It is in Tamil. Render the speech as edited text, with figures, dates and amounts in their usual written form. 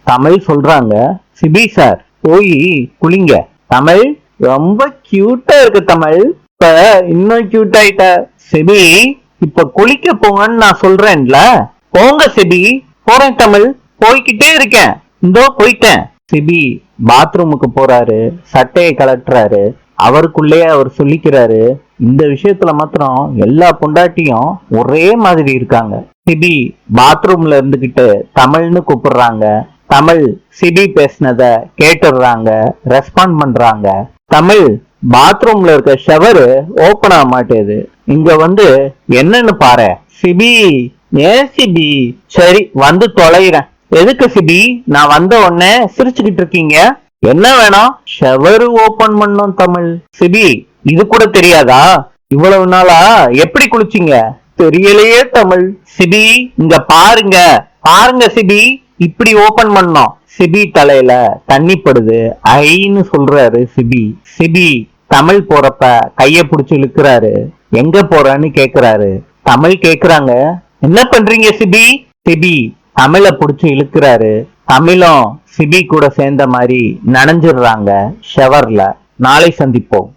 தமிழ் சொல்றாங்க, சிபி சார் போய் குளிங்க. தமிழ் ரொம்ப கியூட்டா இருக்கு தமிழ், இப்ப இன்னும் கியூட் ஆயிட்ட. சிபி இப்ப குளிக்க போங்கன்னு நான் சொல்றேன்ல, போங்க சிபி. போறேன் தமிழ், போய்கிட்டே இருக்கேன், இந்தோ போயிட்டேன். சிபி பாத்ரூமுக்கு போறாரு, சட்டையை கலட்டுறாரு. அவருக்குள்ளேயே அவர் சொல்லிக்கிறாரு, இந்த விஷயத்துல மாத்திரம் எல்லா பொண்டாட்டியும் ஒரே மாதிரி இருக்காங்க. சிபி பாத்ரூம்ல இருந்துகிட்டு தமிழ்னு கூப்பிடுறாங்க. தமிழ் சிபி பேசினத கேட்டுடுறாங்க, ரெஸ்பாண்ட் பண்றாங்க. தமிழ் பாத்ரூம்ல இருக்க ஷவரு ஓபன் ஆக மாட்டேது. இங்க வந்து என்னன்னு பாரு. சிபி ஏன் சிபி? சரி வந்து தொலைகிறேன். எதுக்கு சிபி? நான் வந்த உடனே சிரிச்சுக்கிட்டு இருக்கீங்க, என்ன வேணும்? ஷவர் ஓபன் பண்ணும் தமிழ். சிபி இது கூட தெரியாதா? இவ்வளவு நாளா எப்படி குளிச்சிங்க? தெரியலையே தமிழ். சிபி இங்க பாருங்க, பாருங்க சிபி, இப்படி ஓபன் பண்ணோம். சிபி தலையில தண்ணி படுது, ஐன்னு சொல்றாரு சிபி. சிபி தமிழ் போறப்ப கைய புடிச்சு இழுக்கிறாரு. எங்க போறன்னு கேக்குறாரு. தமிழ் கேக்குறாங்க, என்ன பண்றீங்க சிபி? சிபி தமிழ புடிச்சு இழுக்கிறாரு. தமிழும் சிபி கூட சேர்ந்த மாதிரி நனைஞ்சிடுறாங்க ஷவர்ல. நாளை சந்திப்போம்.